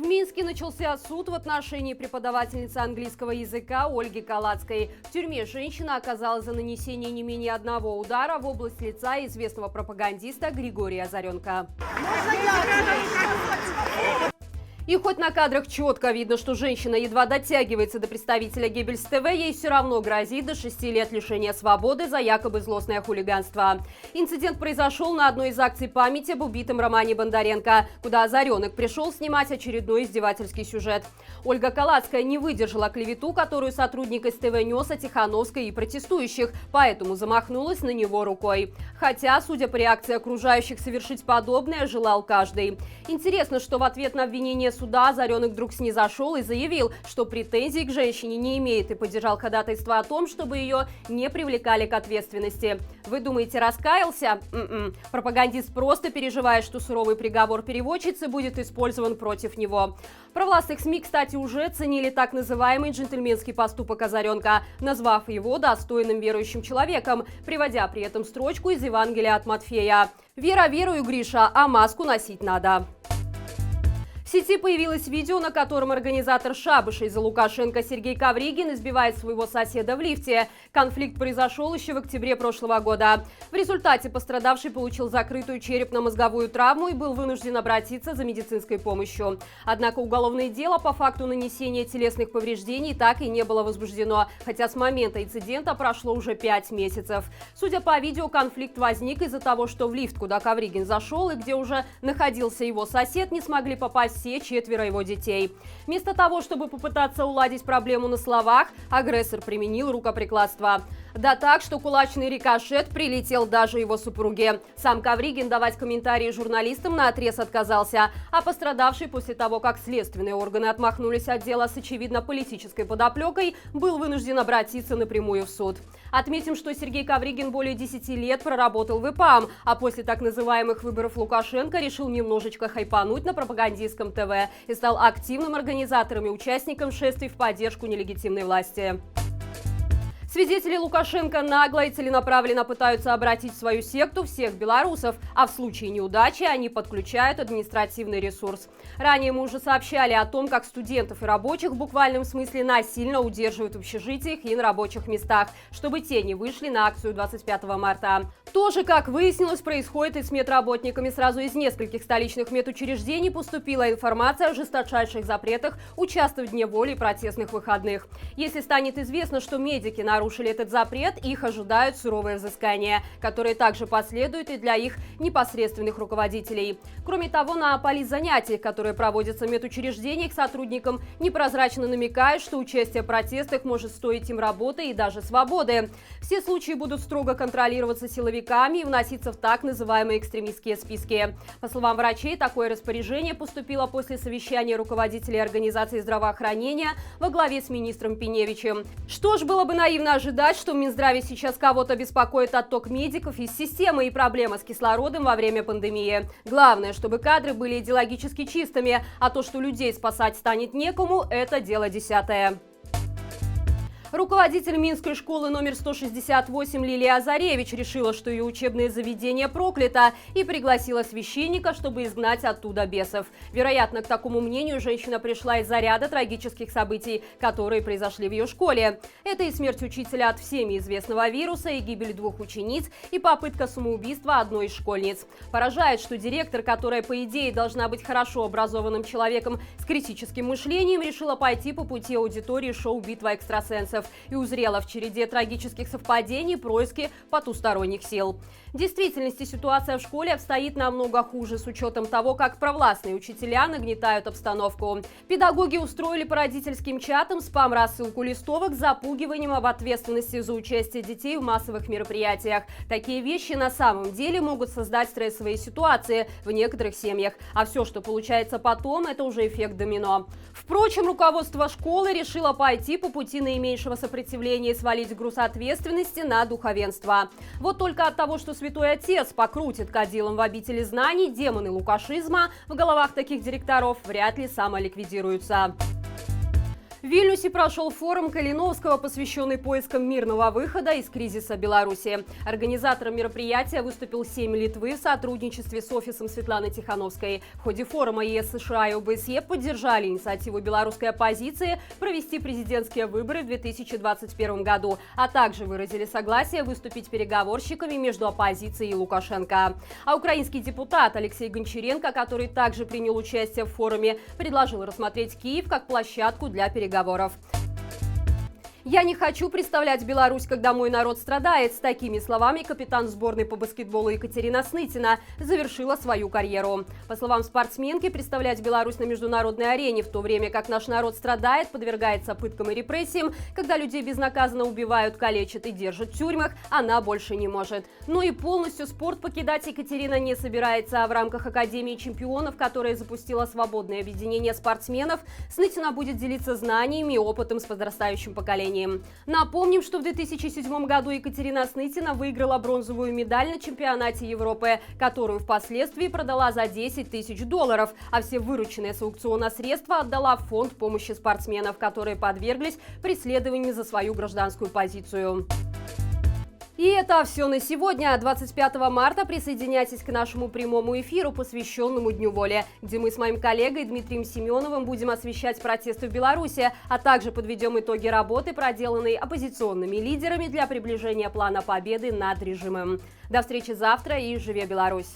Минске начался суд в отношении преподавательницы английского языка Ольги Калацкой. В тюрьме женщина оказалась за нанесение не менее одного удара в область лица известного пропагандиста Григория Озаренко. И хоть на кадрах четко видно, что женщина едва дотягивается до представителя Геббельс ТВ, ей все равно грозит до 6 лет лишения свободы за якобы злостное хулиганство. Инцидент произошел на одной из акций памяти об убитом Романе Бондаренко, куда Озаренок пришел снимать очередной издевательский сюжет. Ольга Калацкая не выдержала клевету, которую сотрудник СТВ нес о Тихановской и протестующих, поэтому замахнулась на него рукой. Хотя, судя по реакции окружающих, совершить подобное желал каждый. Интересно, что в ответ на обвинение суда Озаренок вдруг снизошел и заявил, что претензий к женщине не имеет, и поддержал ходатайство о том, чтобы ее не привлекали к ответственности. Вы думаете, раскаялся? Пропагандист просто переживает, что суровый приговор переводчицы будет использован против него. Провластных СМИ, кстати, уже ценили так называемый джентльменский поступок Озаренка, назвав его достойным верующим человеком, приводя при этом строчку из Евангелия от Матфея: «Вера верую, Гриша, а маску носить надо». В сети появилось видео, на котором организатор шабашей за Лукашенко Сергей Ковригин избивает своего соседа в лифте. Конфликт произошел еще в октябре прошлого года. В результате пострадавший получил закрытую черепно-мозговую травму и был вынужден обратиться за медицинской помощью. Однако уголовное дело по факту нанесения телесных повреждений так и не было возбуждено, хотя с момента инцидента прошло уже 5 месяцев. Судя по видео, конфликт возник из-за того, что в лифт, куда Ковригин зашел и где уже находился его сосед, не смогли попасть все 4 его детей. Вместо того, чтобы попытаться уладить проблему на словах, агрессор применил рукоприкладство. Да так, что кулачный рикошет прилетел даже его супруге. Сам Ковригин давать комментарии журналистам наотрез отказался, а пострадавший после того, как следственные органы отмахнулись от дела с очевидно политической подоплекой, был вынужден обратиться напрямую в суд. Отметим, что Сергей Ковригин более 10 лет проработал в ИПАМ, а после так называемых выборов Лукашенко решил немножечко хайпануть на пропагандистском ТВ и стал активным организатором и участником шествий в поддержку нелегитимной власти. Свидетели Лукашенко нагло и целенаправленно пытаются обратить в свою секту всех белорусов, а в случае неудачи они подключают административный ресурс. Ранее мы уже сообщали о том, как студентов и рабочих в буквальном смысле насильно удерживают в общежитиях и на рабочих местах, чтобы те не вышли на акцию 25 марта. Тоже, как выяснилось, происходит и с медработниками. Сразу из нескольких столичных медучреждений поступила информация о жесточайших запретах участвовать в Дне воли и протестных выходных. Если станет известно, что медики нарушили этот запрет, их ожидают суровые взыскания, которые также последуют и для их непосредственных руководителей. Кроме того, на политзанятиях, которые проводятся в медучреждениях, сотрудникам непрозрачно намекают, что участие в протестах может стоить им работы и даже свободы. Все случаи будут строго контролироваться силовиками и вноситься в так называемые экстремистские списки. По словам врачей, такое распоряжение поступило после совещания руководителей организации здравоохранения во главе с министром Пиневичем. Что ж, было бы наивно ожидать, что в Минздраве сейчас кого-то беспокоит отток медиков из системы и проблема с кислородом во время пандемии. Главное, чтобы кадры были идеологически чистыми, а то, что людей спасать станет некому, это дело десятое. Руководитель Минской школы номер 168 Лилия Азаревич решила, что ее учебное заведение проклято, и пригласила священника, чтобы изгнать оттуда бесов. Вероятно, к такому мнению женщина пришла из-за ряда трагических событий, которые произошли в ее школе. Это и смерть учителя от всеми известного вируса, и гибель 2 учениц, и попытка самоубийства одной из школьниц. Поражает, что директор, которая, по идее, должна быть хорошо образованным человеком с критическим мышлением, решила пойти по пути аудитории шоу «Битва экстрасенсов» и узрела в череде трагических совпадений происки потусторонних сил. В действительности ситуация в школе обстоит намного хуже, с учетом того, как провластные учителя нагнетают обстановку. Педагоги устроили по родительским чатам спам-рассылку листовок с запугиванием об ответственности за участие детей в массовых мероприятиях. Такие вещи на самом деле могут создать стрессовые ситуации в некоторых семьях, а все, что получается потом, это уже эффект домино. Впрочем, руководство школы решило пойти по пути наименьшего сопротивления и свалить груз ответственности на духовенство. Вот только от того, что Святой Отец покрутит кадилом в обители знаний, демоны лукашизма в головах таких директоров вряд ли самоликвидируются. В Вильнюсе прошел форум Калиновского, посвященный поискам мирного выхода из кризиса Беларуси. Организатором мероприятия выступил Сейм Литвы в сотрудничестве с офисом Светланы Тихановской. В ходе форума ЕС, США и ОБСЕ поддержали инициативу белорусской оппозиции провести президентские выборы в 2021 году, а также выразили согласие выступить переговорщиками между оппозицией и Лукашенко. А украинский депутат Алексей Гончаренко, который также принял участие в форуме, предложил рассмотреть Киев как площадку для переговоров. «Я не хочу представлять Беларусь, когда мой народ страдает». С такими словами капитан сборной по баскетболу Екатерина Сныцина завершила свою карьеру. По словам спортсменки, представлять Беларусь на международной арене, в то время как наш народ страдает, подвергается пыткам и репрессиям, когда людей безнаказанно убивают, калечат и держат в тюрьмах, она больше не может. Но и полностью спорт покидать Екатерина не собирается. А в рамках Академии чемпионов, которая запустила свободное объединение спортсменов, Сныцина будет делиться знаниями и опытом с подрастающим поколением. Напомним, что в 2007 году Екатерина Сныцина выиграла бронзовую медаль на чемпионате Европы, которую впоследствии продала за $10 000, а все вырученные с аукциона средства отдала в фонд помощи спортсменов, которые подверглись преследованию за свою гражданскую позицию. И это все на сегодня. 25 марта присоединяйтесь к нашему прямому эфиру, посвященному Дню воли, где мы с моим коллегой Дмитрием Семеновым будем освещать протесты в Беларуси, а также подведем итоги работы, проделанной оппозиционными лидерами для приближения плана победы над режимом. До встречи завтра и живи Беларусь!